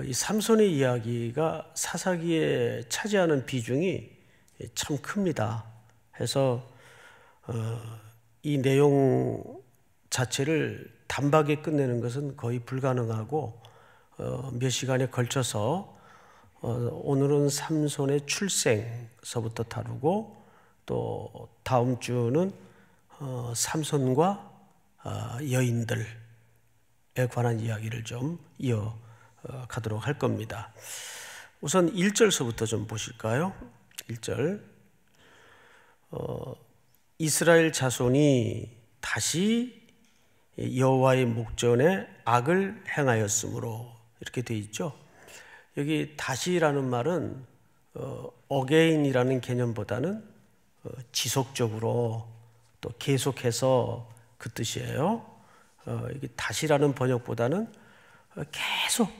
이 삼손의 이야기가 사사기에 차지하는 비중이 참 큽니다. 해서 이 내용 자체를 단박에 끝내는 것은 거의 불가능하고 몇 시간에 걸쳐서 오늘은 삼손의 출생서부터 다루고 또 다음 주는 삼손과 여인들에 관한 이야기를 좀 이어가도록 할 겁니다. 우선 1절서부터 좀 보실까요? 1절 이스라엘 자손이 다시 여호와의 목전에 악을 행하였으므로 이렇게 되어 있죠. 여기 다시라는 말은 again이라는 개념보다는 지속적으로 또 계속해서 그 뜻이에요. 이게 다시라는 번역보다는 계속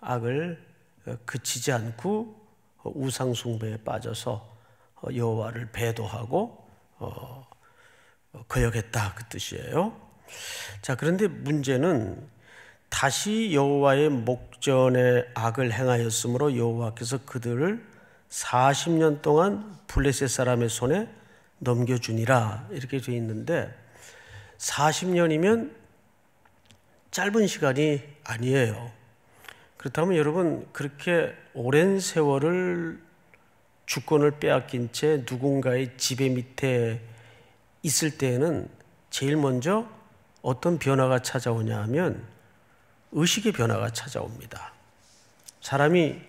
악을 그치지 않고 우상 숭배에 빠져서 여호와를 배도하고 거역했다 그 뜻이에요. 자, 그런데 문제는 다시 여호와의 목전에 악을 행하였으므로 여호와께서 그들을 40년 동안 블레셋 사람의 손에 넘겨주니라 이렇게 되어 있는데 40년이면 짧은 시간이 아니에요. 그렇다면 여러분 그렇게 오랜 세월을 주권을 빼앗긴 채 누군가의 지배 밑에 있을 때에는 제일 먼저 어떤 변화가 찾아오냐 하면 의식의 변화가 찾아옵니다. 사람이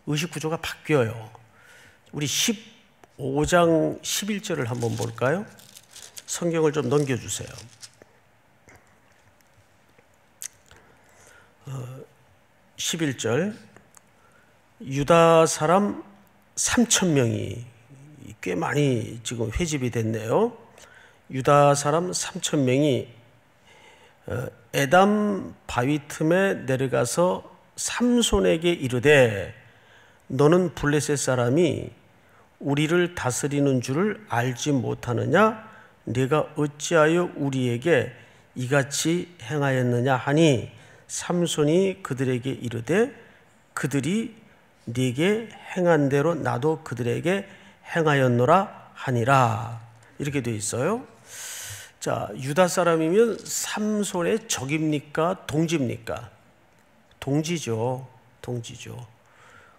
의식 구조가 바뀌어요. 우리 15장 11절을 한번 볼까요? 성경을 좀 넘겨주세요. 11절 유다 사람 3,000명이 꽤 많이 지금 회집이 됐네요. 유다 사람 3,000명이 에담 바위 틈에 내려가서 삼손에게 이르되 너는 블레셋 사람이 우리를 다스리는 줄을 알지 못하느냐? 네가 어찌하여 우리에게 이같이 행하였느냐 하니 삼손이 그들에게 이르되 그들이 네게 행한 대로 나도 그들에게 행하였노라 하니라 이렇게 되어 있어요. 자, 유다 사람이면 삼손의 적입니까? 동지입니까? 동지죠. 동지죠.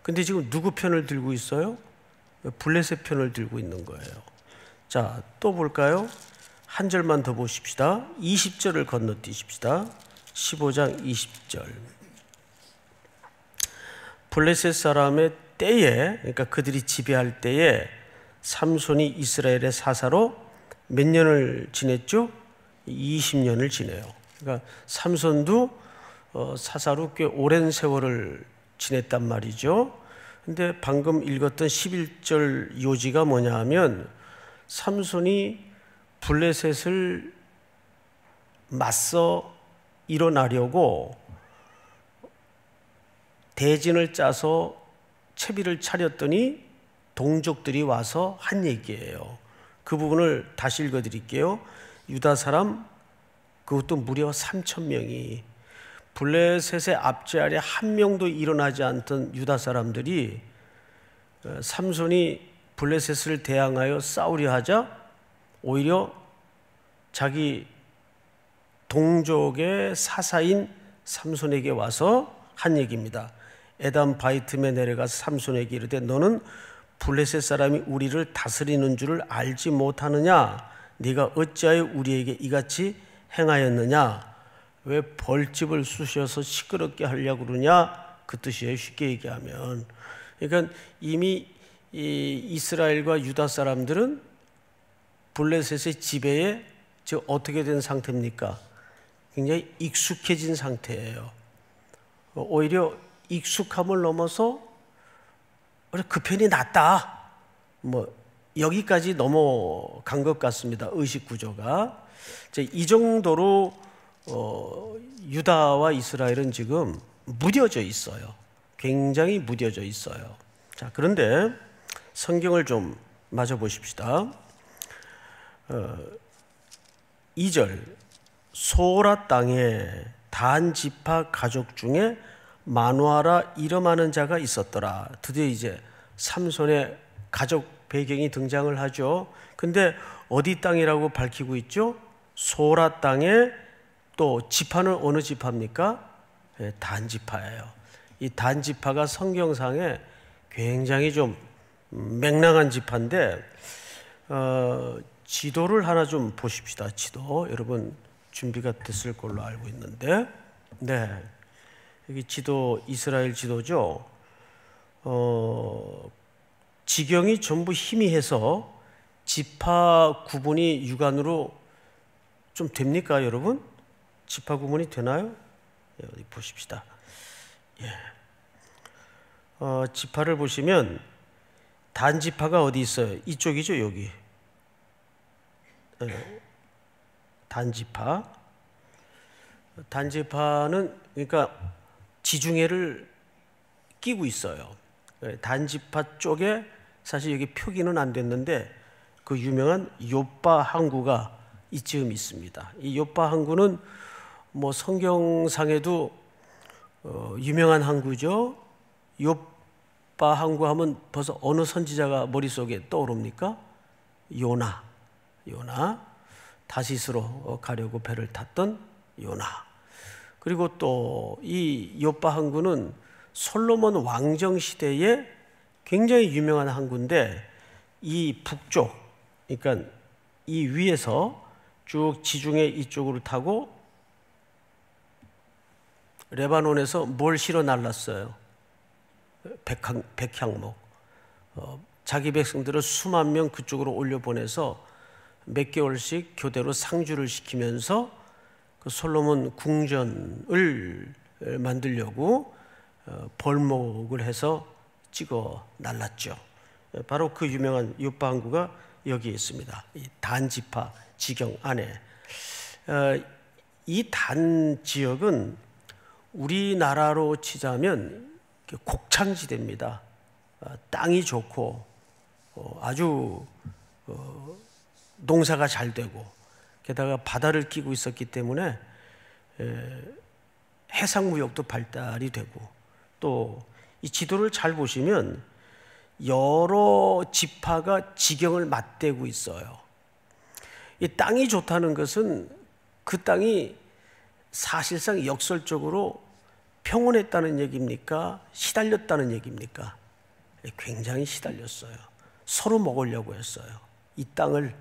근데 지금 누구 편을 들고 있어요? 블레셋 편을 들고 있는 거예요. 자, 또 볼까요? 한 절만 더 보십시다. 20절을 건너뛰십시다. 15장 20절. 블레셋 사람의 때에, 그러니까 그들이 지배할 때에 삼손이 이스라엘의 사사로 몇 년을 지냈죠? 20년을 지내요. 그러니까 삼손도 사사로 꽤 오랜 세월을 지냈단 말이죠. 근데 방금 읽었던 11절 요지가 뭐냐 하면 삼손이 블레셋을 맞서 일어나려고 대진을 짜서 채비를 차렸더니 동족들이 와서 한 얘기예요. 그 부분을 다시 읽어드릴게요. 유다 사람 그것도 무려 3,000명이 블레셋의 앞제 아래 한 명도 일어나지 않던 유다 사람들이 삼손이 블레셋을 대항하여 싸우려 하자 오히려 자기 동족의 사사인 삼손에게 와서 한 얘기입니다. 에담 바위 틈에 내려가서 삼손에게 이르되 너는 블레셋 사람이 우리를 다스리는 줄을 알지 못하느냐? 네가 어찌하여 우리에게 이같이 행하였느냐? 왜 벌집을 쑤셔서 시끄럽게 하려고 그러냐? 그 뜻이에요. 쉽게 얘기하면. 그러니까 이미 이 이스라엘과 유다 사람들은 블레셋의 지배에 어떻게 된 상태입니까? 굉장히 익숙해진 상태예요. 오히려 익숙함을 넘어서 그 편이 낫다. 여기까지 넘어간 것 같습니다. 의식 구조가. 이 정도로 유다와 이스라엘은 지금 무뎌져 있어요. 굉장히 무뎌져 있어요. 자, 그런데 성경을 좀 마저 보십시다. 2절 소라 땅에 단 지파 가족 중에 마누아라 이름하는 자가 있었더라. 드디어 이제 삼손의 가족 배경이 등장을 하죠. 근데 어디 땅이라고 밝히고 있죠? 소라 땅에, 또 지파는 어느 지파입니까? 단 지파예요. 이 단 지파가 성경상에 굉장히 좀 맹랑한 지파인데, 지도를 하나 좀 보십시다. 지도 여러분 준비가 됐을 걸로 알고 있는데, 네, 여기 지도, 이스라엘 지도죠. 지경이 전부 희미해서 지파 구분이 육안으로 좀 됩니까, 여러분? 지파 구분이 되나요? 예, 어디 보십시다. 예. 지파를 보시면 단 지파가 어디 있어요? 이쪽이죠, 여기. 단 지파. 단 지파는 그러니까 지중해를 끼고 있어요. 단 지파 쪽에 사실 여기 표기는 안 됐는데 그 유명한 욥바 항구가 이쯤 있습니다. 이 욥바 항구는 뭐 성경상에도 유명한 항구죠. 욥바 항구 하면 벌써 어느 선지자가 머릿속에 떠오릅니까? 요나. 다시스로 가려고 배를 탔던 요나. 그리고 또 이 욥바 항구는 솔로몬 왕정 시대에 굉장히 유명한 항구인데, 이 북쪽, 그러니까 이 위에서 쭉 지중해 이쪽으로 타고 레바논에서 뭘 실어 날랐어요? 백향목. 자기 백성들을 수만 명 그쪽으로 올려보내서 몇 개월씩 교대로 상주를 시키면서 그 솔로몬 궁전을 만들려고 벌목을 해서 찍어 날랐죠. 바로 그 유명한 욥바 항구가 여기에 있습니다. 이 단 지파 지경 안에. 이 단 지역은 우리나라로 치자면 곡창지대입니다. 땅이 좋고 아주 농사가 잘 되고, 게다가 바다를 끼고 있었기 때문에 해상무역도 발달이 되고, 또 이 지도를 잘 보시면 여러 지파가 지경을 맞대고 있어요. 이 땅이 좋다는 것은 그 땅이 사실상 역설적으로 평온했다는 얘기입니까? 시달렸다는 얘기입니까? 굉장히 시달렸어요. 서로 먹으려고 했어요, 이 땅을.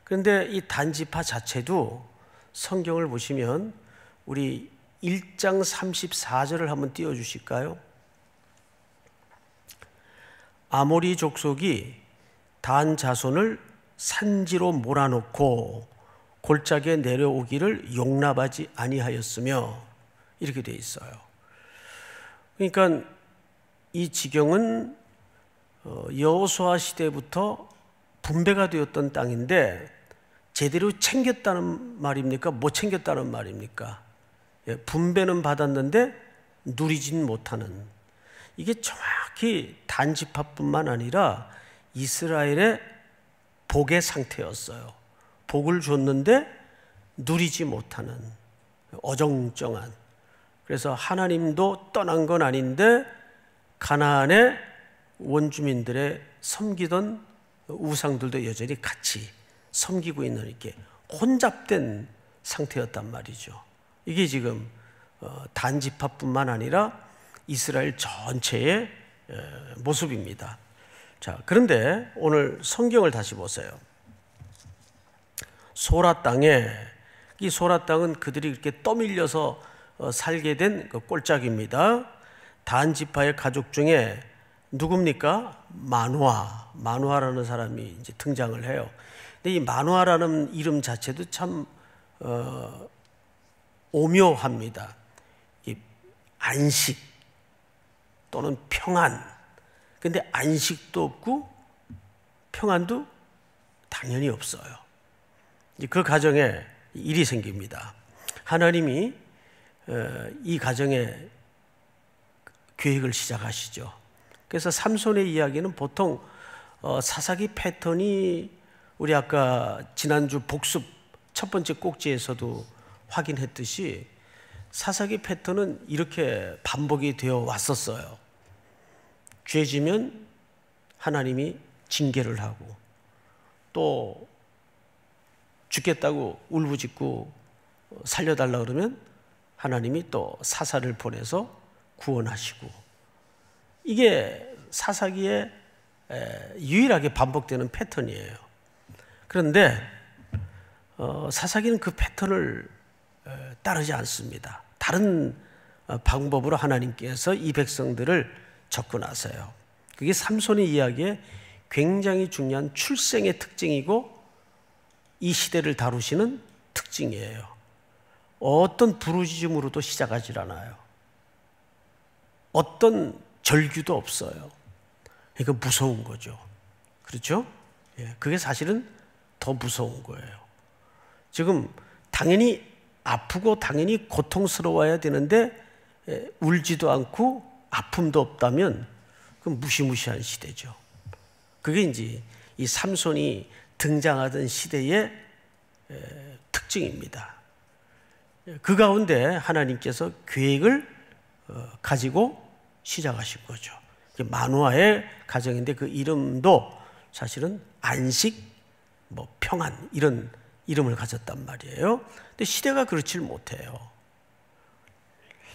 그런데 이 단지파 자체도 성경을 보시면 우리 1장 34절을 한번 띄워주실까요? 아모리 족속이 단 자손을 산지로 몰아놓고 골짜기에 내려오기를 용납하지 아니하였으며, 이렇게 되어 있어요. 그러니까 이 지경은 여호수아 시대부터 분배가 되었던 땅인데 제대로 챙겼다는 말입니까? 못 챙겼다는 말입니까? 분배는 받았는데 누리진 못하는, 이게 정확히 단지파뿐만 아니라 이스라엘의 복의 상태였어요. 복을 줬는데 누리지 못하는, 어정쩡한. 그래서 하나님도 떠난 건 아닌데 가나안의 원주민들의 섬기던 우상들도 여전히 같이 섬기고 있는, 이렇게 혼잡된 상태였단 말이죠. 이게 지금 단지파뿐만 아니라 이스라엘 전체의 모습입니다. 자, 그런데 오늘 성경을 다시 보세요. 소라 땅에, 이 소라 땅은 그들이 이렇게 떠밀려서 살게 된 그 꼴짝입니다. 단 지파의 가족 중에 누굽니까? 마누아라는 사람이 이제 등장을 해요. 근데 이 마누아라는 이름 자체도 참 오묘합니다. 이 안식 또는 평안. 근데 안식도 없고 평안도 당연히 없어요. 그 가정에 일이 생깁니다. 하나님이 이 가정에 계획을 시작하시죠. 그래서 삼손의 이야기는 보통 사사기 패턴이 우리 아까 지난주 복습 첫 번째 꼭지에서도 확인했듯이 사사기 패턴은 이렇게 반복이 되어 왔었어요. 죄지면 하나님이 징계를 하고, 또 죽겠다고 울부짖고 살려달라 그러면 하나님이 또 사사를 보내서 구원하시고, 이게 사사기에 유일하게 반복되는 패턴이에요. 그런데 사사기는 그 패턴을 따르지 않습니다. 다른 방법으로 하나님께서 이 백성들을 접근하세요. 그게 삼손의 이야기에 굉장히 중요한 출생의 특징이고 이 시대를 다루시는 특징이에요. 어떤 부르짖음으로도 시작하지 않아요. 어떤 절규도 없어요. 그러니까 무서운 거죠. 그렇죠? 그게 사실은 더 무서운 거예요. 지금 당연히 아프고 당연히 고통스러워야 되는데 울지도 않고 아픔도 없다면 그건 무시무시한 시대죠. 그게 이제 이 삼손이 등장하던 시대의 특징입니다. 그 가운데 하나님께서 계획을 가지고 시작하신 거죠. 마누아의 가정인데 그 이름도 사실은 안식, 평안 이런 이름을 가졌단 말이에요. 근데 시대가 그렇질 못해요.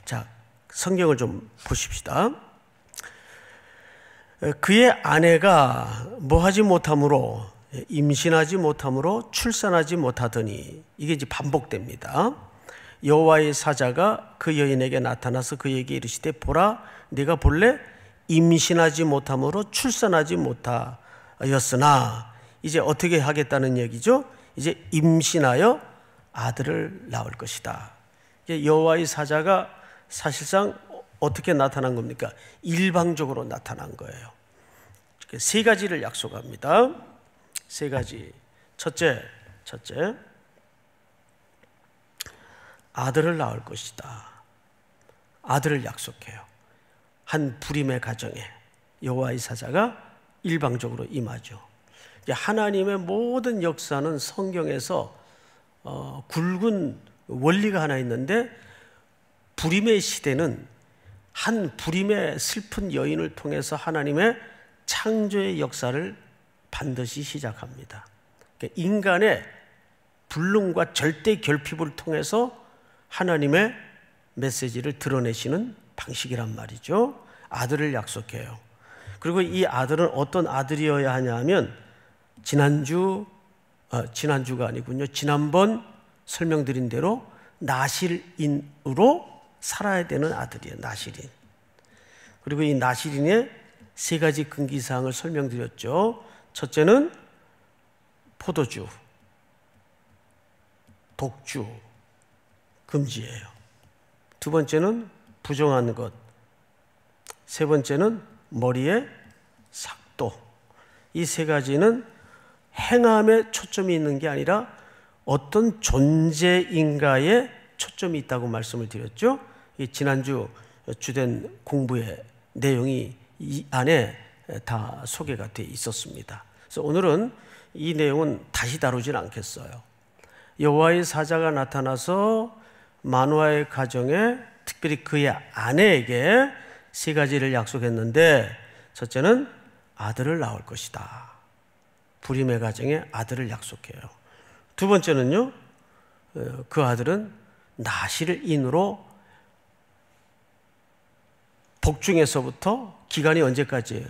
자, 성경을 좀 보십시다. 그의 아내가 뭐하지 못함으로, 임신하지 못함으로 출산하지 못하더니, 이게 이제 반복됩니다. 여호와의 사자가 그 여인에게 나타나서 그에게 이르시되 보라, 네가 본래 임신하지 못함으로 출산하지 못하였으나 이제 어떻게 하겠다는 얘기죠? 이제 임신하여 아들을 낳을 것이다. 여호와의 사자가 사실상 어떻게 나타난 겁니까? 일방적으로 나타난 거예요. 세 가지를 약속합니다. 세 가지. 첫째, 아들을 낳을 것이다. 아들을 약속해요. 한 불임의 가정에 여호와의 사자가 일방적으로 임하죠. 하나님의 모든 역사는 성경에서 굵은 원리가 하나 있는데, 불임의 시대는 한 불임의 슬픈 여인을 통해서 하나님의 창조의 역사를 반드시 시작합니다. 그러니까 인간의 불능과 절대 결핍을 통해서 하나님의 메시지를 드러내시는 방식이란 말이죠. 아들을 약속해요. 그리고 이 아들은 어떤 아들이어야 하냐 하면 지난주가 아니군요. 지난번 설명드린 대로 나실인으로 살아야 되는 아들이에요. 나실인. 그리고 이 나실인의 세 가지 금기사항을 설명드렸죠. 첫째는 포도주, 독주, 금지예요. 두 번째는 부정한 것. 세 번째는 머리에 삭도. 이 세 가지는 행함에 초점이 있는 게 아니라 어떤 존재인가에 초점이 있다고 말씀을 드렸죠. 이 지난주 주된 공부의 내용이 이 안에 다 소개가 되어 있었습니다. 그래서 오늘은 이 내용은 다시 다루진 않겠어요. 여호와의 사자가 나타나서 마누아의 가정에, 특별히 그의 아내에게 세 가지를 약속했는데, 첫째는 아들을 낳을 것이다. 불임의 가정에 아들을 약속해요. 두 번째는요, 그 아들은 나실인으로 복중에서부터 기간이 언제까지예요?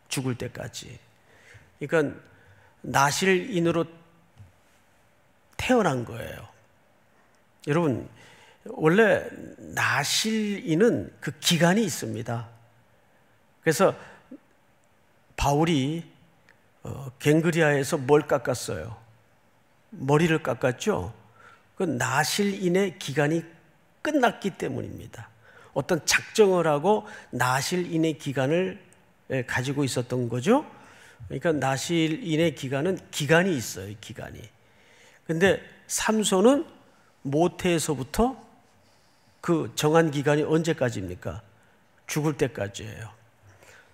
죽을 때까지. 그러니까 나실인으로 태어난 거예요. 여러분, 원래 나실인은 그 기간이 있습니다. 그래서 바울이 갱그리아에서 뭘 깎았어요? 머리를 깎았죠? 그 나실인의 기간이 끝났기 때문입니다. 어떤 작정을 하고 나실인의 기간을 가지고 있었던 거죠. 그러니까 나실인의 기간이 있어요. 기간이. 근데 삼손은 모태에서부터 그 정한 기간이 언제까지입니까? 죽을 때까지예요.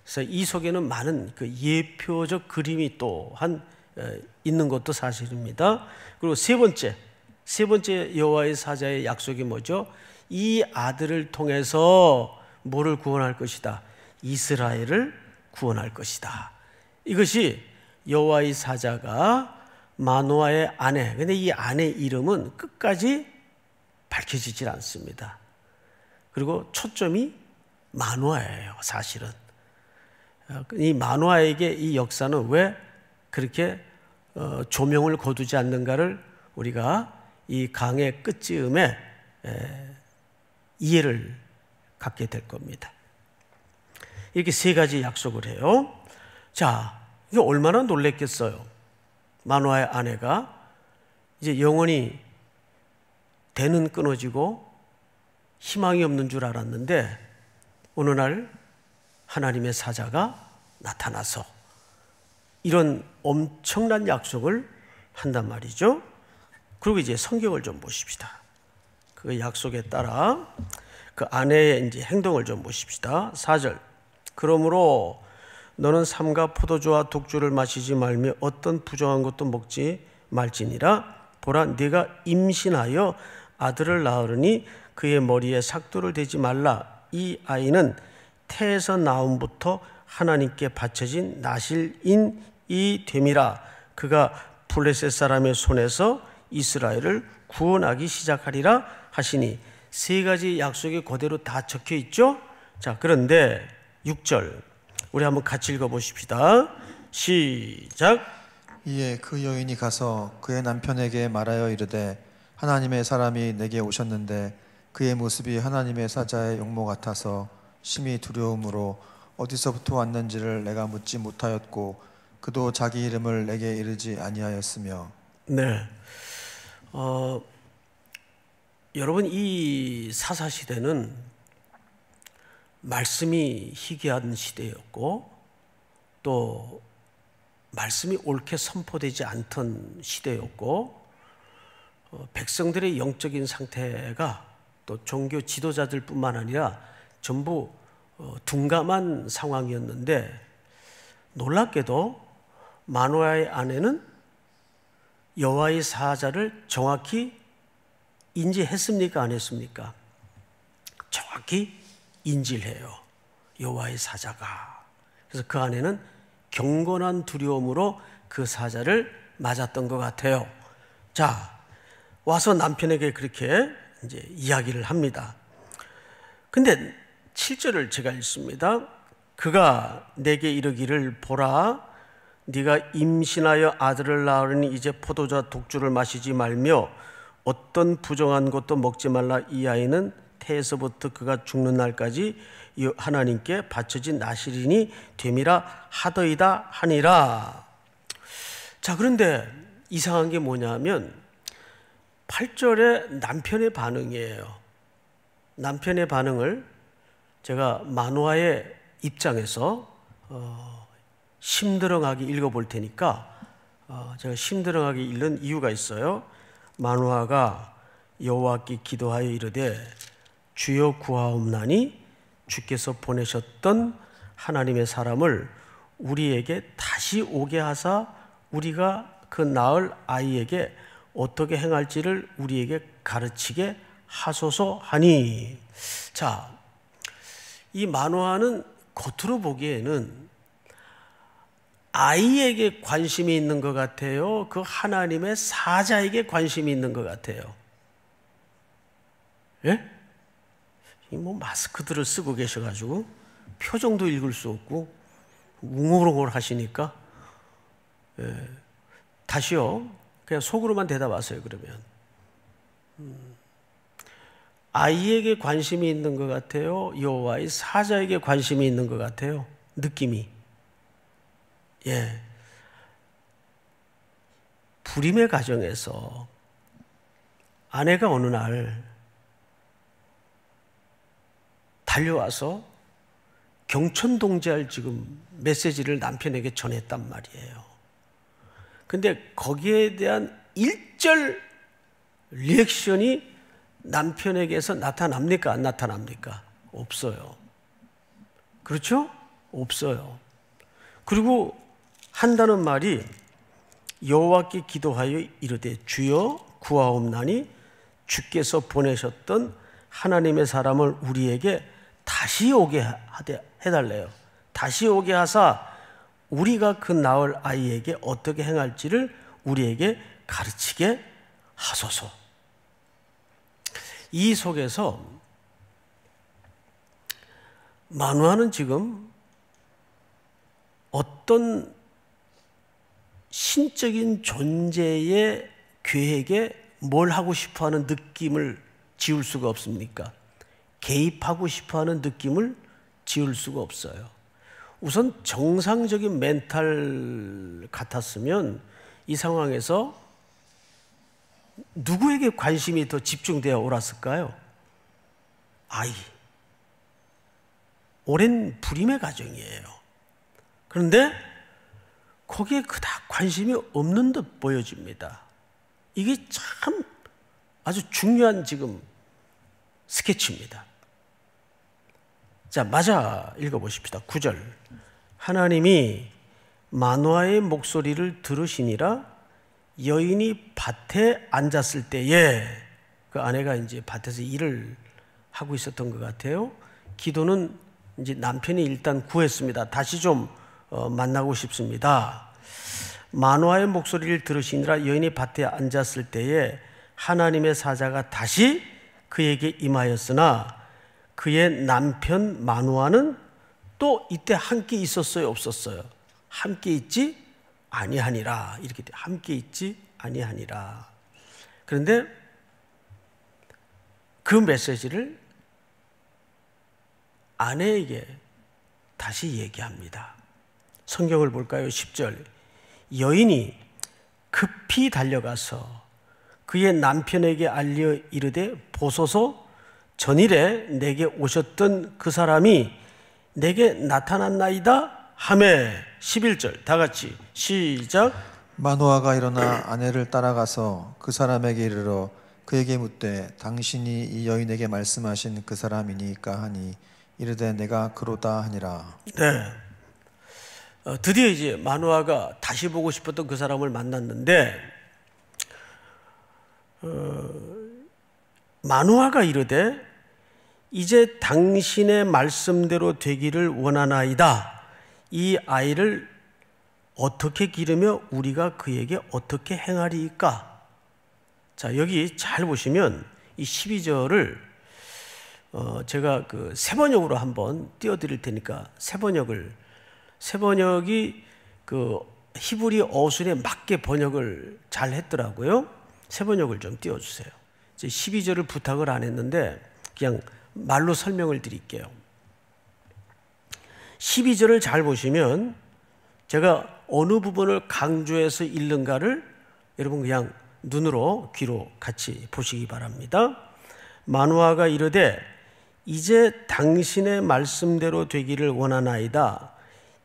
그래서 이 속에는 많은 그 예표적 그림이 또한 있는 것도 사실입니다. 그리고 세 번째 여호와의 사자의 약속이 뭐죠? 이 아들을 통해서 뭐를 구원할 것이다? 이스라엘을 구원할 것이다. 이것이 여호와의 사자가 마노아의 아내, 근데 이 아내 이름은 끝까지 밝혀지질 않습니다. 그리고 초점이 마노아예요, 사실은. 이 마노아에게 이 역사는 왜 그렇게 조명을 거두지 않는가를 우리가 이 강의 끝즈음에 이해를 갖게 될 겁니다. 이렇게 세 가지 약속을 해요. 자, 이게 얼마나 놀랬겠어요. 마노아의 아내가 이제 영원히 대는 끊어지고 희망이 없는 줄 알았는데 어느 날 하나님의 사자가 나타나서 이런 엄청난 약속을 한단 말이죠. 그리고 이제 성경을 좀 보십시다. 그 약속에 따라 그 아내의 이제 행동을 좀 보십시다. 4절. 그러므로 너는 삼가 포도주와 독주를 마시지 말며 어떤 부정한 것도 먹지 말지니라. 보라, 네가 임신하여 아들을 낳으리니 그의 머리에 삭도를 대지 말라. 이 아이는 태에서 나옴부터 하나님께 바쳐진 나실인이 됨이라. 그가 블레셋 사람의 손에서 이스라엘을 구원하기 시작하리라 하시니. 세 가지 약속이 그대로 다 적혀 있죠. 자, 그런데 6절 우리 한번 같이 읽어보십시다. 시작. 이에 그 여인이 가서 그의 남편에게 말하여 이르되 하나님의 사람이 내게 오셨는데 그의 모습이 하나님의 사자의 용모 같아서 심히 두려움으로 어디서부터 왔는지를 내가 묻지 못하였고 그도 자기 이름을 내게 이르지 아니하였으며. 네, 여러분, 이 사사시대는 말씀이 희귀한 시대였고 또 말씀이 옳게 선포되지 않던 시대였고 백성들의 영적인 상태가 또 종교 지도자들 뿐만 아니라 전부 둔감한 상황이었는데 놀랍게도 마노아의 아내는 여호와의 사자를 정확히 인지했습니까? 안 했습니까? 정확히 인지를 해요. 여호와의 사자가. 그래서 그 아내는 경건한 두려움으로 그 사자를 맞았던 것 같아요. 자, 와서 남편에게 그렇게 이제 이야기를 합니다. 근데 7절을 제가 읽습니다. 그가 내게 이르기를 보라, 네가 임신하여 아들을 낳으니 이제 포도주와 독주를 마시지 말며 어떤 부정한 것도 먹지 말라. 이 아이는 태에서부터 그가 죽는 날까지 하나님께 바쳐진 나실인이 됨이라 하더이다 하니라. 자, 그런데 이상한 게 뭐냐면 8절에 남편의 반응이에요. 남편의 반응을 제가 마노아의 입장에서 심드렁하게 읽어볼 테니까 제가 심드렁하게 읽는 이유가 있어요. 마노아가 여호와께 기도하여 이르되 주여 구하옵나니 주께서 보내셨던 하나님의 사람을 우리에게 다시 오게 하사 우리가 그 낳을 아이에게 어떻게 행할지를 우리에게 가르치게 하소서 하니. 자, 이 마노아는 겉으로 보기에는 아이에게 관심이 있는 것 같아요? 그 하나님의 사자에게 관심이 있는 것 같아요? 예? 뭐 마스크들을 쓰고 계셔가지고 표정도 읽을 수 없고 웅얼웅얼 하시니까. 예. 다시요. 그냥 속으로만 대답하세요. 그러면 아이에게 관심이 있는 것 같아요? 여호와의 사자에게 관심이 있는 것 같아요? 느낌이. 예. 불임의 가정에서 아내가 어느 날 달려와서 경천동지할 지금 메시지를 남편에게 전했단 말이에요. 근데 거기에 대한 1절 리액션이 남편에게서 나타납니까? 안 나타납니까? 없어요. 그렇죠? 없어요. 그리고 한다는 말이 여호와께 기도하여 이르되 주여 구하옵나니 주께서 보내셨던 하나님의 사람을 우리에게 다시 오게 해달래요. 다시 오게 하사 우리가 그 낳을 아이에게 어떻게 행할지를 우리에게 가르치게 하소서. 이 속에서 마누아는 지금 어떤 신적인 존재의 계획에 뭘 하고 싶어하는 느낌을 지울 수가 없습니까? 개입하고 싶어하는 느낌을 지울 수가 없어요. 우선 정상적인 멘탈 같았으면 이 상황에서 누구에게 관심이 더 집중되어 옳았을까요? 아이. 오랜 불임의 가정이에요. 그런데 거기에 그닥 관심이 없는 듯 보여집니다. 이게 참 아주 중요한 지금 스케치입니다. 자, 맞아 읽어보십시다. 9절. 하나님이 마누아의 목소리를 들으시니라 여인이 밭에 앉았을 때에, 그 아내가 이제 밭에서 일을 하고 있었던 것 같아요. 기도는 이제 남편이 일단 구했습니다. 다시 좀 만나고 싶습니다. 마누아의 목소리를 들으시니라 여인이 밭에 앉았을 때에 하나님의 사자가 다시 그에게 임하였으나 그의 남편 마누아는 또 이때 함께 있었어요, 없었어요? 함께 있지 아니하니라. 이렇게 돼. 함께 있지 아니하니라. 그런데 그 메시지를 아내에게 다시 얘기합니다. 성경을 볼까요? 10절. 여인이 급히 달려가서 그의 남편에게 알려 이르되 보소서 전일에 내게 오셨던 그 사람이 내게 나타났나이다 하매. 11절 다 같이 시작. 마누아가 일어나 아내를 따라가서 그 사람에게 이르러 그에게 묻되 당신이 이 여인에게 말씀하신 그 사람이니까 하니 이르되 내가 그로다 하니라. 네. 드디어 이제 마누아가 다시 보고 싶었던 그 사람을 만났는데 마누아가 이르되 이제 당신의 말씀대로 되기를 원하나이다. 이 아이를 어떻게 기르며 우리가 그에게 어떻게 행하리이까? 자, 여기 잘 보시면 이 12절을 제가 그 세번역으로 한번 띄워드릴 테니까 세번역이 그 히브리 어순에 맞게 번역을 잘 했더라고요. 세번역을 좀 띄워주세요. 이제 12절을 부탁을 안 했는데 그냥 말로 설명을 드릴게요. 12절을 잘 보시면 제가 어느 부분을 강조해서 읽는가를 여러분 그냥 눈으로 귀로 같이 보시기 바랍니다. 마누아가 이르되 이제 당신의 말씀대로 되기를 원하나이다.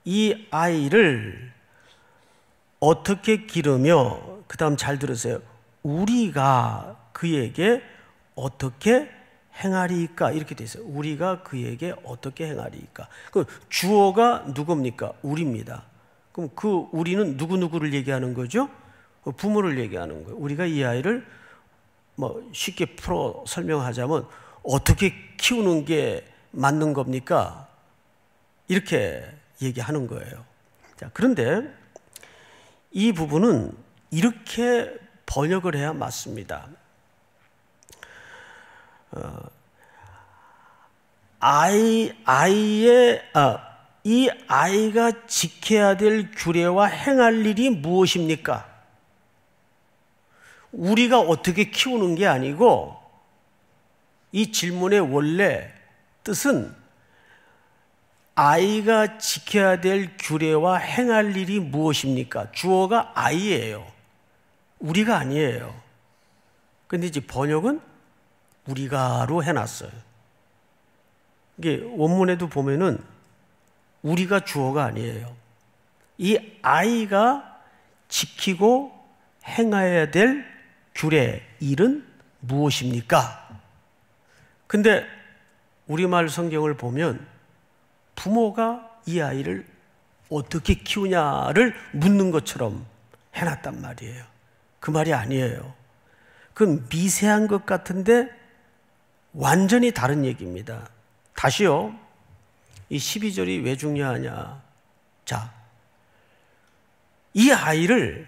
이 아이를 어떻게 기르며, 그 다음 잘 들으세요. 우리가 그에게 어떻게 행하리이까? 이렇게 돼 있어요. 우리가 그에게 어떻게 행하리이까? 그 주어가 누굽니까? 우리입니다. 그럼 그 우리는 누구누구를 얘기하는 거죠? 부모를 얘기하는 거예요. 우리가 이 아이를 뭐 쉽게 풀어 설명하자면 어떻게 키우는 게 맞는 겁니까? 이렇게 얘기하는 거예요. 자, 그런데 이 부분은 이렇게 번역을 해야 맞습니다. 이 아이가 지켜야 될 규례와 행할 일이 무엇입니까? 우리가 어떻게 키우는 게 아니고 이 질문의 원래 뜻은 아이가 지켜야 될 규례와 행할 일이 무엇입니까? 주어가 아이예요. 우리가 아니에요. 근데 이제 번역은 우리가로 해놨어요. 이게 원문에도 보면은 우리가 주어가 아니에요. 이 아이가 지키고 행해야 될 규례, 일은 무엇입니까? 근데 우리말 성경을 보면 부모가 이 아이를 어떻게 키우냐를 묻는 것처럼 해놨단 말이에요. 그 말이 아니에요. 그건 미세한 것 같은데 완전히 다른 얘기입니다. 다시요. 이 12절이 왜 중요하냐. 자, 이 아이를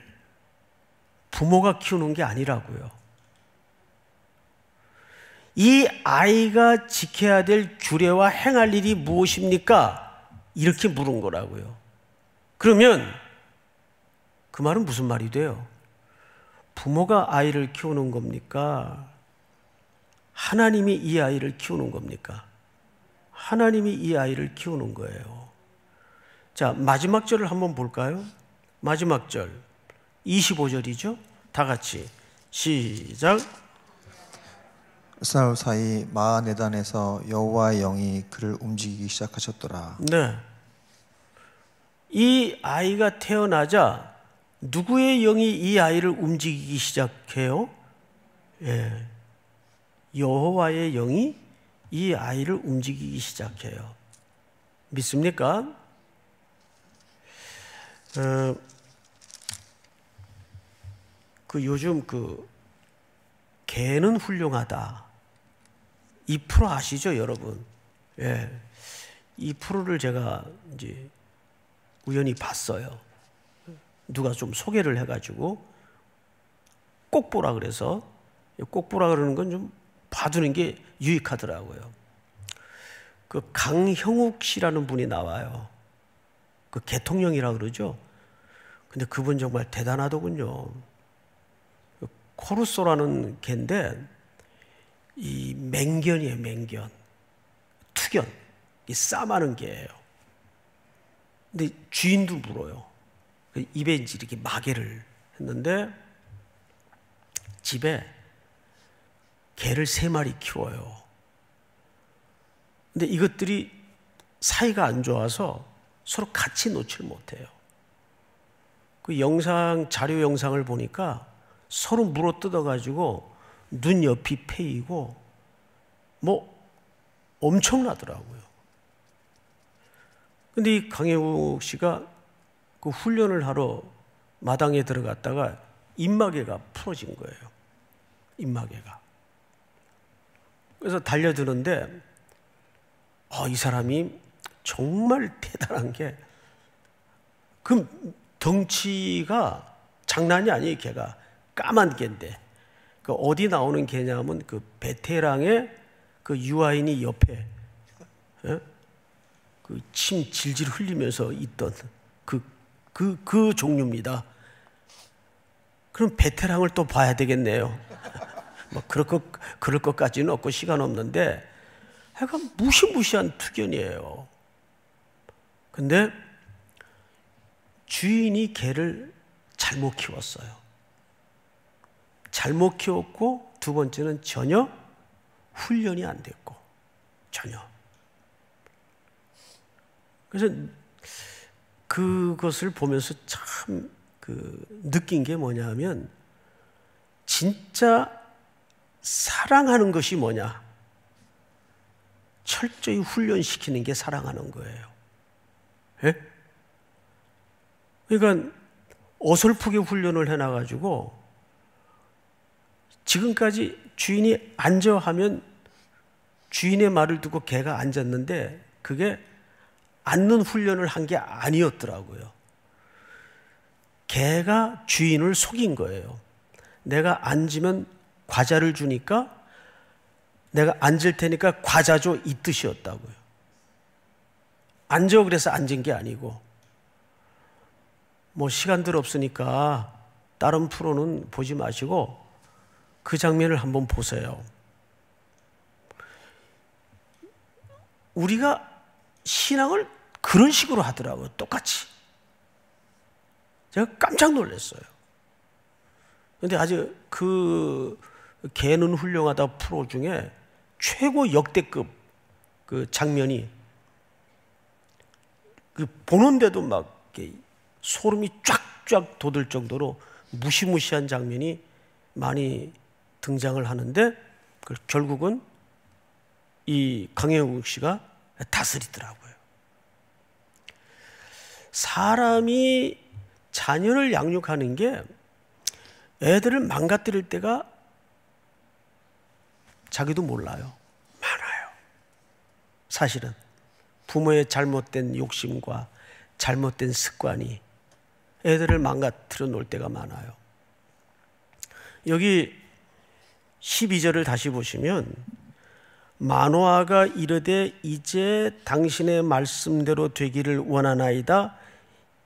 부모가 키우는 게 아니라고요. 이 아이가 지켜야 될 규례와 행할 일이 무엇입니까? 이렇게 물은 거라고요. 그러면 그 말은 무슨 말이 돼요? 부모가 아이를 키우는 겁니까? 하나님이 이 아이를 키우는 겁니까? 하나님이 이 아이를 키우는 거예요. 자, 마지막 절을 한번 볼까요? 마지막 절 25절이죠? 다 같이 시작. 사흘 사이 마하네단에서 여호와의 영이 그를 움직이기 시작하셨더라. 네. 이 아이가 태어나자 누구의 영이 이 아이를 움직이기 시작해요? 예. 여호와의 영이 이 아이를 움직이기 시작해요. 믿습니까? 요즘 개는 훌륭하다. 이 프로 아시죠, 여러분? 예. 이 프로를 제가 이제 우연히 봤어요. 누가 좀 소개를 해가지고 꼭 보라 그래서 꼭 보라 그러는 건 좀 봐두는 게 유익하더라고요. 강형욱 씨라는 분이 나와요. 개통령이라 그러죠. 근데 그분 정말 대단하더군요. 코르소라는 개인데 이 맹견이에요, 맹견. 투견. 이 싸마는 개예요. 근데 주인도 물어요. 입에 이렇게 마개를 했는데 집에 개를 3마리 키워요. 근데 이것들이 사이가 안 좋아서 서로 같이 놓질 못해요. 자료 영상을 보니까 서로 물어 뜯어가지고 눈 옆이 패이고 엄청나더라고요. 근데 이 강혜욱 씨가 훈련을 하러 마당에 들어갔다가 입마개가 풀어진 거예요. 입마개가. 그래서 달려드는데 이 사람이 정말 대단한 게 덩치가 장난이 아니에요. 개가 까만 개인데 어디 나오는 개냐면 베테랑의 유아인이 옆에 침 질질 흘리면서 있던 그 종류입니다. 그럼 베테랑을 또 봐야 되겠네요. 그럴 것까지는 없고 시간 없는데 약간 무시무시한 투견이에요. 근데 주인이 개를 잘못 키웠어요. 잘못 키웠고 두 번째는 전혀 훈련이 안 됐고 전혀. 그래서 그것을 보면서 참 느낀 게 뭐냐면 진짜 사랑하는 것이 뭐냐? 철저히 훈련시키는 게 사랑하는 거예요. 예? 그러니까 어설프게 훈련을 해놔가지고 지금까지 주인이 앉아 하면 주인의 말을 듣고 개가 앉았는데 그게 앉는 훈련을 한 게 아니었더라고요. 개가 주인을 속인 거예요. 내가 앉으면 과자를 주니까 내가 앉을 테니까 과자 줘, 이 뜻이었다고요. 앉아 그래서 앉은 게 아니고 시간들 없으니까 다른 프로는 보지 마시고 그 장면을 한번 보세요. 우리가 신앙을 그런 식으로 하더라고요. 똑같이. 제가 깜짝 놀랐어요. 그런데 아주 개는 훌륭하다 프로 중에 최고 역대급 장면이 보는데도 막 소름이 쫙쫙 돋을 정도로 무시무시한 장면이 많이 등장을 하는데 결국은 이 강혜욱 씨가 다스리더라고요. 사람이 자녀를 양육하는 게 애들을 망가뜨릴 때가 자기도 몰라요. 사실은 부모의 잘못된 욕심과 잘못된 습관이 애들을 망가뜨려 놓을 때가 많아요. 여기 12절을 다시 보시면 마노아가 이르되 이제 당신의 말씀대로 되기를 원하나이다.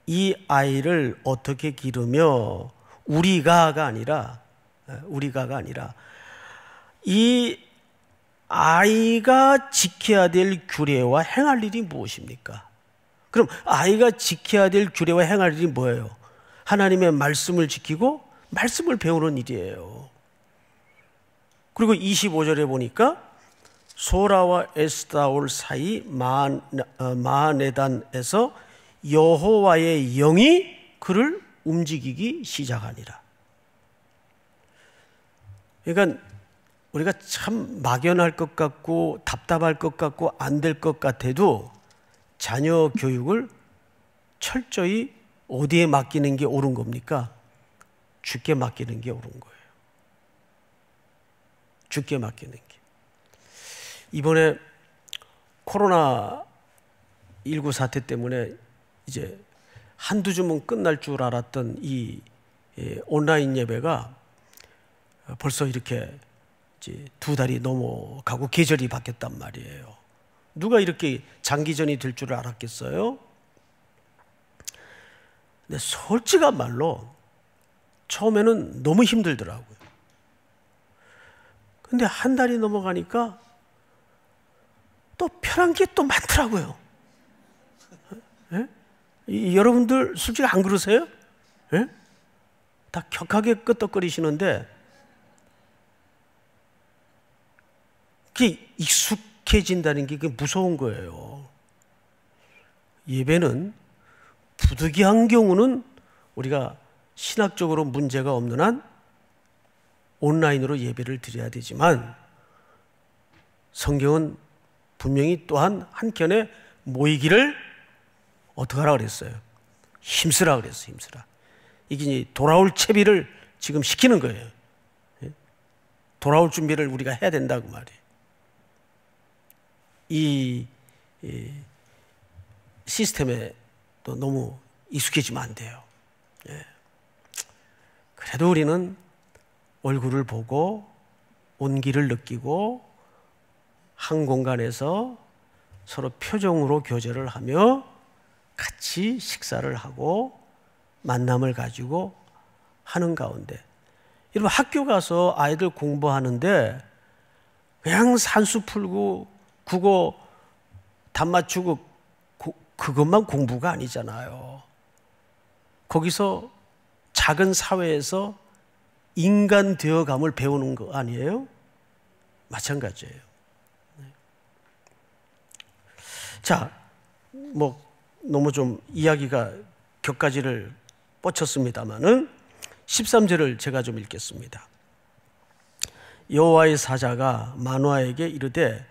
이 아이를 어떻게 기르며 우리가가 아니라 이 아이가 지켜야 될 규례와 행할 일이 무엇입니까? 그럼 아이가 지켜야 될 규례와 행할 일이 뭐예요? 하나님의 말씀을 지키고 말씀을 배우는 일이에요. 그리고 25절에 보니까 소라와 에스다올 사이 마하네단에서 여호와의 영이 그를 움직이기 시작하니라. 그러니까 우리가 참 막연할 것 같고 답답할 것 같고 안 될 것 같아도 자녀 교육을 철저히 어디에 맡기는 게 옳은 겁니까? 주께 맡기는 게 옳은 거예요. 주께 맡기는 게. 이번에 코로나19 사태 때문에 이제 한두 주면 끝날 줄 알았던 이 온라인 예배가 벌써 이렇게 이제 2달이 넘어가고 계절이 바뀌었단 말이에요. 누가 이렇게 장기전이 될 줄 알았겠어요? 근데 솔직한 말로 처음에는 너무 힘들더라고요. 근데 한 달이 넘어가니까 또 편한 게 또 많더라고요. 여러분들 솔직히 안 그러세요? 예? 다 격하게 끄떡거리시는데 그게 익숙해진다는 게 무서운 거예요. 예배는 부득이한 경우는 우리가 신학적으로 문제가 없는 한 온라인으로 예배를 드려야 되지만 성경은 분명히 또한 한켠에 모이기를 어떻게 하라 그랬어요? 힘쓰라 그랬어요. 힘쓰라. 이게 돌아올 채비를 지금 시키는 거예요. 돌아올 준비를 우리가 해야 된다고 말이에요. 이 시스템에 또 너무 익숙해지면 안 돼요. 그래도 우리는 얼굴을 보고 온기를 느끼고 한 공간에서 서로 표정으로 교제를 하며 같이 식사를 하고 만남을 가지고 하는 가운데, 여러분 학교 가서 아이들 공부하는데 그냥 산수 풀고 국어 답 맞추고 그것만 공부가 아니잖아요. 거기서 작은 사회에서 인간 되어감을 배우는 거 아니에요? 마찬가지예요. 자, 뭐 너무 좀 이야기가 격가지를 뻗쳤습니다마는 13절을 제가 좀 읽겠습니다. 여호와의 사자가 마노아에게 이르되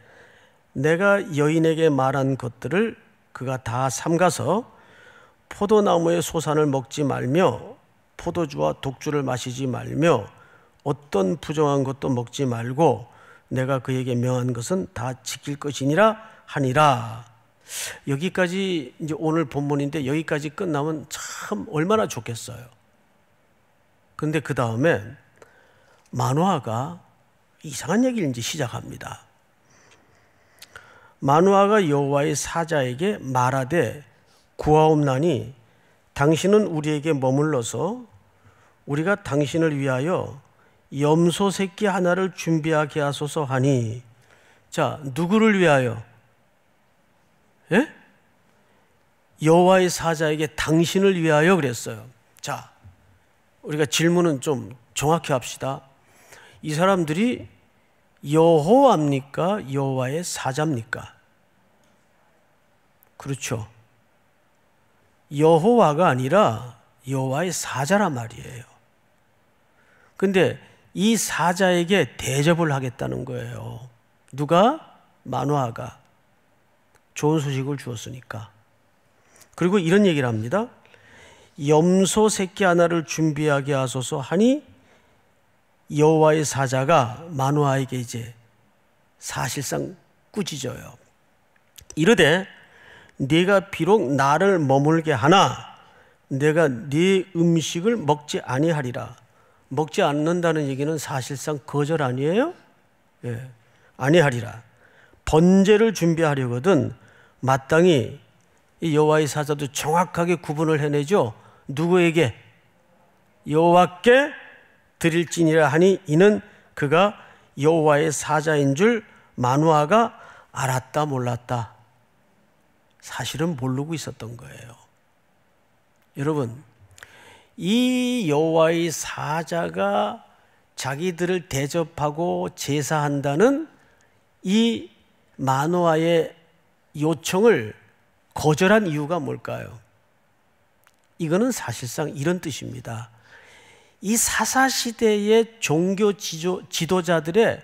내가 여인에게 말한 것들을 그가 다 삼가서 포도나무의 소산을 먹지 말며 포도주와 독주를 마시지 말며 어떤 부정한 것도 먹지 말고 내가 그에게 명한 것은 다 지킬 것이니라 하니라. 여기까지 이제 오늘 본문인데 여기까지 끝나면 참 얼마나 좋겠어요. 근데 그 다음에 마노아가 이상한 얘기를 이제 시작합니다. 마노아가 여호와의 사자에게 말하되 구하옵나니 당신은 우리에게 머물러서 우리가 당신을 위하여 염소 새끼 하나를 준비하게 하소서 하니, 자, 누구를 위하여? 예? 여호와의 사자에게 당신을 위하여 그랬어요. 자, 우리가 질문은 좀 정확히 합시다. 이 사람들이 여호와입니까? 여호와의 사자입니까? 그렇죠. 여호와가 아니라 여호와의 사자란 말이에요. 근데 이 사자에게 대접을 하겠다는 거예요. 누가? 마노아가. 좋은 소식을 주었으니까. 그리고 이런 얘기를 합니다. 염소 새끼 하나를 준비하게 하소서 하니 여호와의 사자가 마노아에게 이제 사실상 꾸짖어요. 이르되 네가 비록 나를 머물게 하나 내가 네 음식을 먹지 아니하리라. 먹지 않는다는 얘기는 사실상 거절 아니에요? 예, 아니하리라. 번제를 준비하려거든 마땅히 이 여호와의 사자도 정확하게 구분을 해내죠. 누구에게? 여호와께 드릴지니라 하니 이는 그가 여호와의 사자인 줄 마누아가 알았다 몰랐다? 사실은 모르고 있었던 거예요. 여러분, 이 여호와의 사자가 자기들을 대접하고 제사한다는 이 마누아의 요청을 거절한 이유가 뭘까요? 이거는 사실상 이런 뜻입니다. 이 사사시대의 종교 지도자들의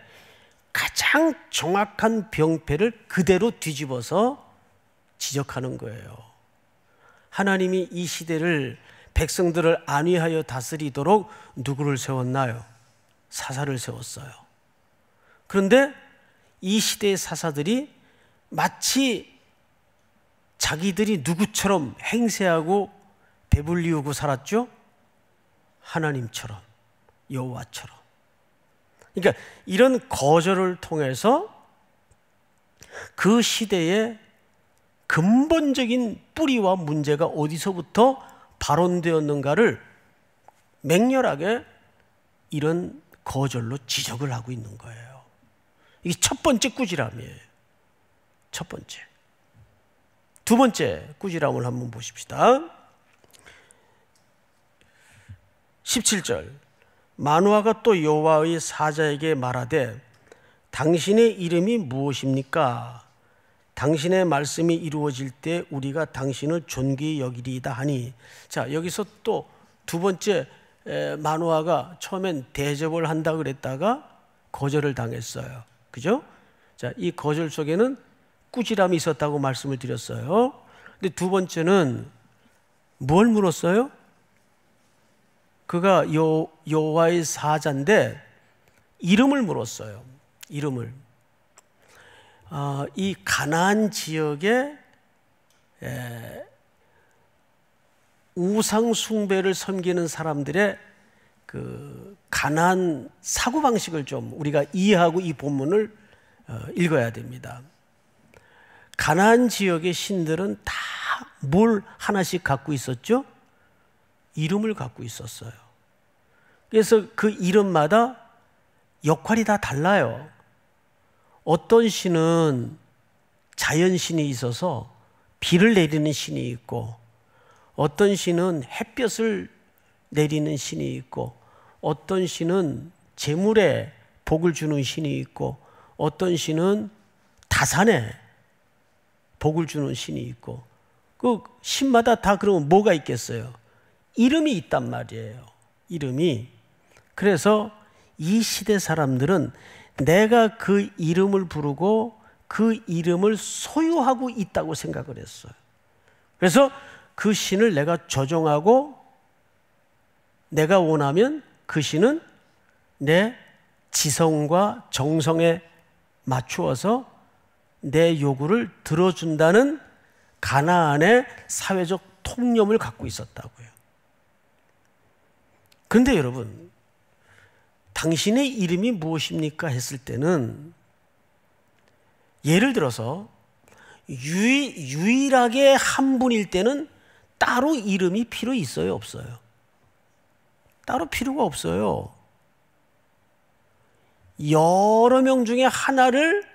가장 정확한 병폐를 그대로 뒤집어서 지적하는 거예요. 하나님이 이 시대를 백성들을 안위하여 다스리도록 누구를 세웠나요? 사사를 세웠어요. 그런데 이 시대의 사사들이 마치 자기들이 누구처럼 행세하고 배불리우고 살았죠? 하나님처럼, 여호와처럼. 그러니까 이런 거절을 통해서 그 시대의 근본적인 뿌리와 문제가 어디서부터 발원되었는가를 맹렬하게 이런 거절로 지적을 하고 있는 거예요. 이게 첫 번째 꾸지람이에요. 첫 번째. 두 번째 꾸지람을 한번 보십시다. 17절. 마누아가 또 여호와의 사자에게 말하되 당신의 이름이 무엇입니까? 당신의 말씀이 이루어질 때 우리가 당신을 존귀히 여기리이다 하니. 자, 여기서 또 두 번째 마누아가 처음엔 대접을 한다 그랬다가 거절을 당했어요. 그죠? 자, 이 거절 속에는 꾸지람이 있었다고 말씀을 드렸어요. 근데 두 번째는 뭘 물었어요? 그가 여호와의 사자인데 이름을 물었어요. 이름을. 이 가나안 지역에 우상 숭배를 섬기는 사람들의 그 가나안 사고 방식을 좀 우리가 이해하고 이 본문을 읽어야 됩니다. 가나안 지역의 신들은 다 뭘 하나씩 갖고 있었죠? 이름을 갖고 있었어요. 그래서 그 이름마다 역할이 다 달라요. 어떤 신은 자연신이 있어서 비를 내리는 신이 있고, 어떤 신은 햇볕을 내리는 신이 있고, 어떤 신은 재물에 복을 주는 신이 있고, 어떤 신은 다산에 복을 주는 신이 있고, 그 신마다 다 그러면 뭐가 있겠어요? 이름이 있단 말이에요. 이름이. 그래서 이 시대 사람들은 내가 그 이름을 부르고 그 이름을 소유하고 있다고 생각을 했어요. 그래서 그 신을 내가 조종하고 내가 원하면 그 신은 내 지성과 정성에 맞추어서 내 요구를 들어준다는 가나안의 사회적 통념을 갖고 있었다고요. 그런데 여러분, 당신의 이름이 무엇입니까? 했을 때는 예를 들어서 유일하게 한 분일 때는 따로 이름이 필요 있어요? 없어요? 따로 필요가 없어요. 여러 명 중에 하나를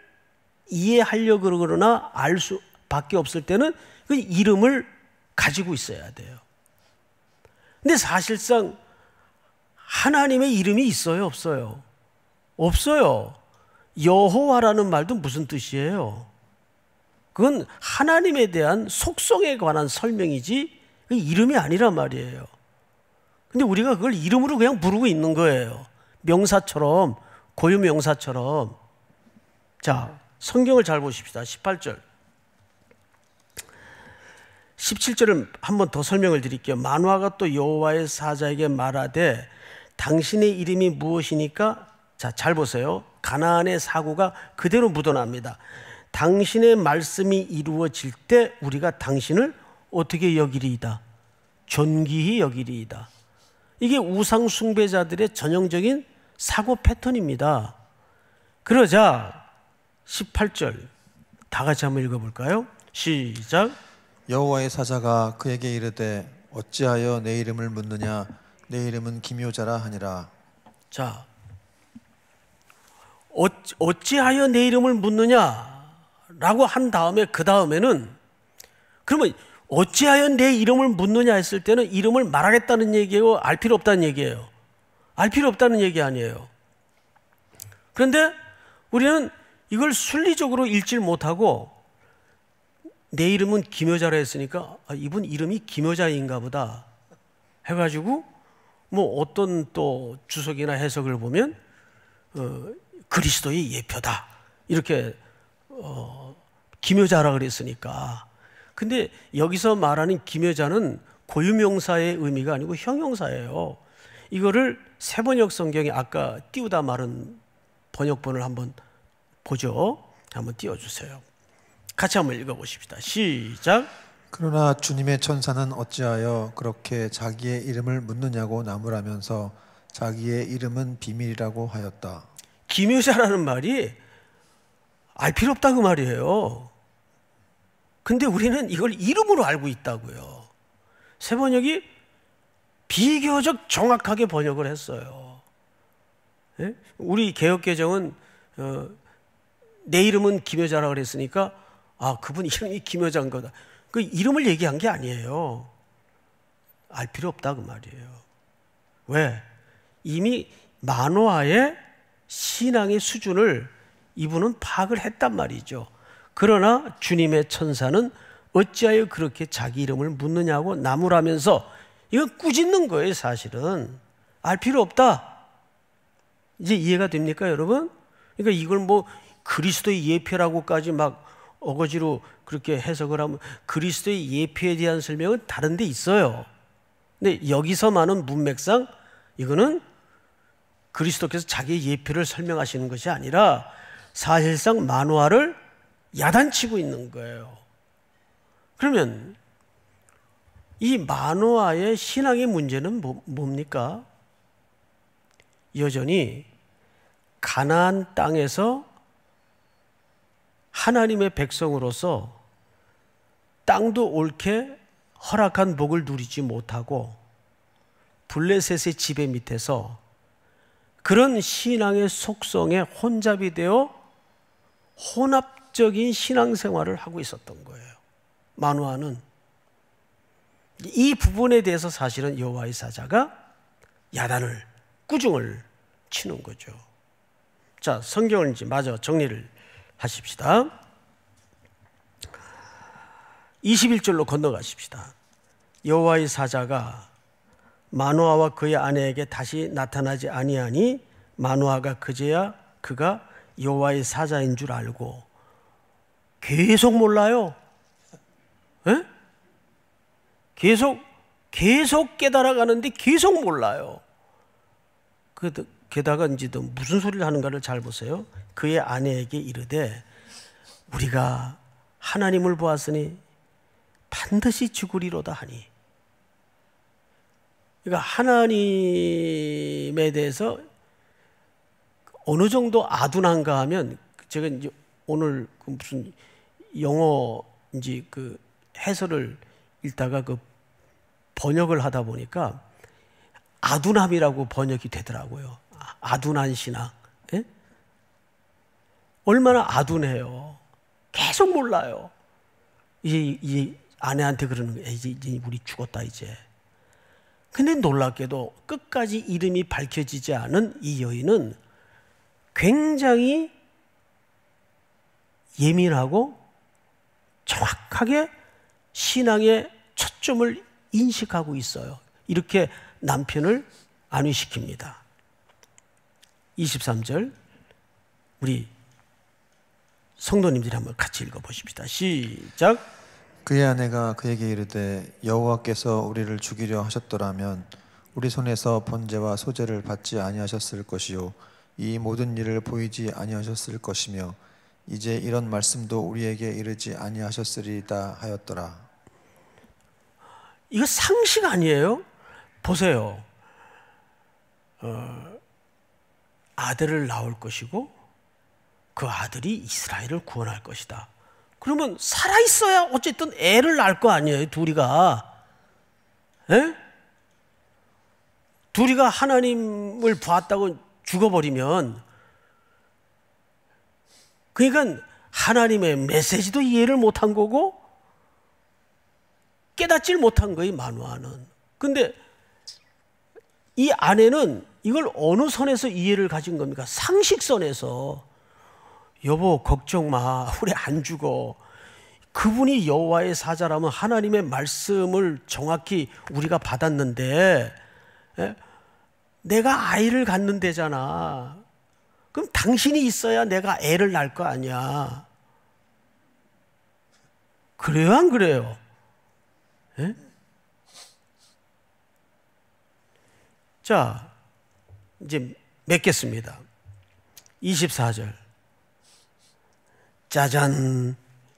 이해하려고 그러거나 알 수밖에 없을 때는 그 이름을 가지고 있어야 돼요. 근데 사실상 하나님의 이름이 있어요? 없어요? 없어요. 여호와라는 말도 무슨 뜻이에요? 그건 하나님에 대한 속성에 관한 설명이지 그 이름이 아니란 말이에요. 근데 우리가 그걸 이름으로 그냥 부르고 있는 거예요. 명사처럼, 고유명사처럼. 자, 성경을 잘 보십시다. 18절. 17절을 한 번 더 설명을 드릴게요. 마누아가 또 여호와의 사자에게 말하되 당신의 이름이 무엇이니까? 자, 잘 보세요. 가나안의 사고가 그대로 묻어납니다. 당신의 말씀이 이루어질 때 우리가 당신을 어떻게 여기리이다? 존귀히 여기리이다. 이게 우상 숭배자들의 전형적인 사고 패턴입니다. 그러자 18절 다 같이 한번 읽어볼까요? 시작. 여호와의 사자가 그에게 이르되 어찌하여 내 이름을 묻느냐? 내 이름은 기묘자라 하니라. 자, 어찌하여 내 이름을 묻느냐라고 한 다음에 그 다음에는 그러면 어찌하여 내 이름을 묻느냐 했을 때는 이름을 말하겠다는 얘기예요? 알 필요 없다는 얘기예요? 알 필요 없다는 얘기 아니에요. 그런데 우리는 이걸 순리적으로 읽질 못하고 내 이름은 기묘자라 했으니까 이분 이름이 기묘자인가 보다 해가지고 뭐 어떤 또 주석이나 해석을 보면 그리스도의 예표다 이렇게 기묘자라 그랬으니까. 근데 여기서 말하는 기묘자는 고유명사의 의미가 아니고 형용사예요. 이거를 새번역 성경에 아까 띄우다 말은 번역본을 한번 보죠. 한번 띄워주세요. 같이 한번 읽어보십시다. 시작. 그러나 주님의 천사는 어찌하여 그렇게 자기의 이름을 묻느냐고 나무라면서 자기의 이름은 비밀이라고 하였다. 기묘자라는 말이 알 필요 없다 그 말이에요. 근데 우리는 이걸 이름으로 알고 있다고요. 새번역이 비교적 정확하게 번역을 했어요. 예? 우리 개역개정은 내 이름은 기묘자라 그랬으니까 그분 이름이 기묘자인 거다. 그 이름을 얘기한 게 아니에요. 알 필요 없다 그 말이에요. 왜? 이미 만화의 신앙의 수준을 이분은 파악을 했단 말이죠. 그러나 주님의 천사는 어찌하여 그렇게 자기 이름을 묻느냐고 나무라면서 이건 꾸짖는 거예요. 사실은 알 필요 없다. 이제 이해가 됩니까 여러분? 그러니까 이걸 뭐 그리스도의 예표라고까지 막 어거지로 그렇게 해석을 하면 그리스도의 예표에 대한 설명은 다른 데 있어요. 근데 여기서 많은 문맥상 이거는 그리스도께서 자기의 예표를 설명하시는 것이 아니라 사실상 만화를 야단치고 있는 거예요. 그러면 이 만화의 신앙의 문제는 뭡니까? 여전히 가나안 땅에서 하나님의 백성으로서 땅도 옳게 허락한 복을 누리지 못하고 블레셋의 지배 밑에서 그런 신앙의 속성에 혼잡이 되어 혼합적인 신앙생활을 하고 있었던 거예요. 마노아는 이 부분에 대해서 사실은 여호와의 사자가 야단을 꾸중을 치는 거죠. 자, 성경을 이제 마저 정리를 하십시다. 21절로 건너가십시다. 여호와의 사자가 마노아와 그의 아내에게 다시 나타나지 아니하니 마노아가 그제야 그가 여호와의 사자인 줄 알고. 계속 몰라요. 에? 계속 깨달아가는데 계속 몰라요. 게다가 이제 또 무슨 소리를 하는가를 잘 보세요. 그의 아내에게 이르되 우리가 하나님을 보았으니 반드시 죽으리로다 하니. 그러니까 하나님에 대해서 어느 정도 아둔한가 하면, 제가 이제 오늘 그 무슨 영어 이제 그 해설을 읽다가 그 번역을 하다 보니까 아둔함이라고 번역이 되더라고요. 아둔한 신앙. 예? 얼마나 아둔해요. 계속 몰라요. 이제 아내한테 그러는 거예요. 이제 우리 죽었다 이제. 근데 놀랍게도 끝까지 이름이 밝혀지지 않은 이 여인은 굉장히 예민하고 정확하게 신앙의 초점을 인식하고 있어요. 이렇게 남편을 안위시킵니다. 23절 우리 성도님들이 한번 같이 읽어보십시다. 시작. 그의 아내가 그에게 이르되 여호와께서 우리를 죽이려 하셨더라면 우리 손에서 번제와 소제를 받지 아니하셨을 것이요 이 모든 일을 보이지 아니하셨을 것이며 이제 이런 말씀도 우리에게 이르지 아니하셨으리이다 하였더라. 이거 상식 아니에요? 보세요. 아들을 낳을 것이고 그 아들이 이스라엘을 구원할 것이다. 그러면 살아있어야 어쨌든 애를 낳을 거 아니에요, 둘이가. 에? 둘이가 하나님을 보았다고 죽어버리면, 그러니까 하나님의 메시지도 이해를 못한 거고 깨닫질 못한 거예요, 마누아는. 근데 이 아내는 이걸 어느 선에서 이해를 가진 겁니까? 상식선에서. 여보 걱정 마, 우리 안 죽어. 그분이 여호와의 사자라면 하나님의 말씀을 정확히 우리가 받았는데, 내가 아이를 갖는데잖아. 그럼 당신이 있어야 내가 애를 낳을 거 아니야. 그래요, 안 그래요? 에? 자, 이제 맺겠습니다. 24절. 짜잔.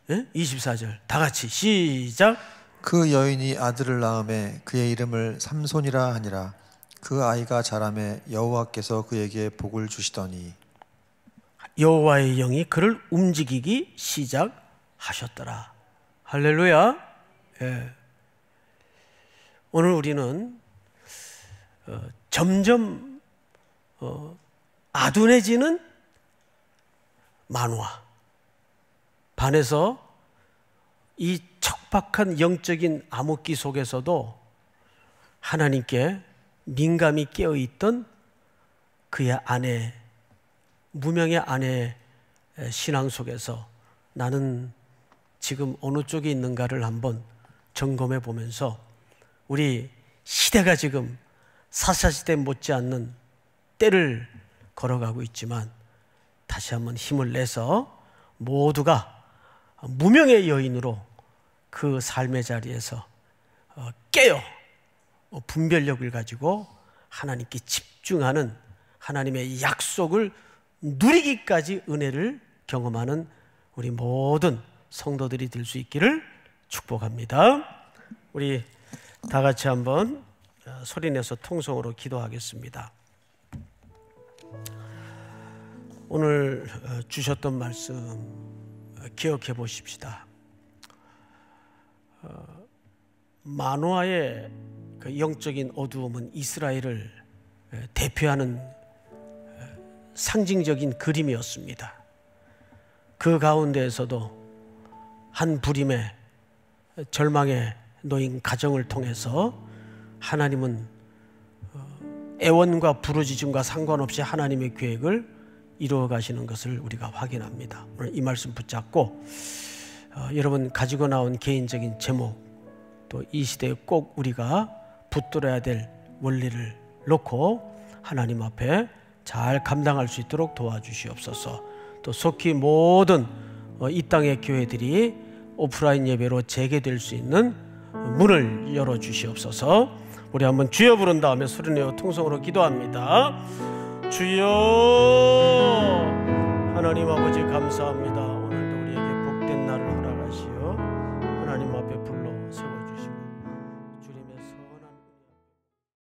24절. 다 같이 시작. 그 여인이 아들을 낳음에 그의 이름을 삼손이라 하니라. 그 아이가 자라매 여호와께서 그에게 복을 주시더니 여호와의 영이 그를 움직이기 시작하셨더라. 할렐루야. 예. 오늘 우리는 점점 아둔해지는 마누아 반해서 이 척박한 영적인 암흑기 속에서도 하나님께 민감히 깨어있던 그의 아내, 무명의 아내의 신앙 속에서 나는 지금 어느 쪽에 있는가를 한번 점검해 보면서, 우리 시대가 지금 사사시대 못지않는 때를 걸어가고 있지만 다시 한번 힘을 내서 모두가 무명의 여인으로 그 삶의 자리에서 깨어 분별력을 가지고 하나님께 집중하는, 하나님의 약속을 누리기까지 은혜를 경험하는 우리 모든 성도들이 될 수 있기를 축복합니다. 우리 다 같이 한번 소리내서 통성으로 기도하겠습니다. 오늘 주셨던 말씀 기억해 보십시다. 마노아의 그 영적인 어두움은 이스라엘을 대표하는 상징적인 그림이었습니다. 그 가운데에서도 한 부림의 절망에 놓인 가정을 통해서 하나님은 애원과 부르짖음과 상관없이 하나님의 계획을 이루어 가시는 것을 우리가 확인합니다. 오늘 이 말씀 붙잡고 여러분 가지고 나온 개인적인 제목, 또 이 시대에 꼭 우리가 붙들어야 될 원리를 놓고 하나님 앞에 잘 감당할 수 있도록 도와주시옵소서. 또 속히 모든 이 땅의 교회들이 오프라인 예배로 재개될 수 있는 문을 열어주시옵소서. 우리 한번 주여 부른 다음에 소리내어 통성으로 기도합니다. 주여, 하나님 아버지 감사합니다.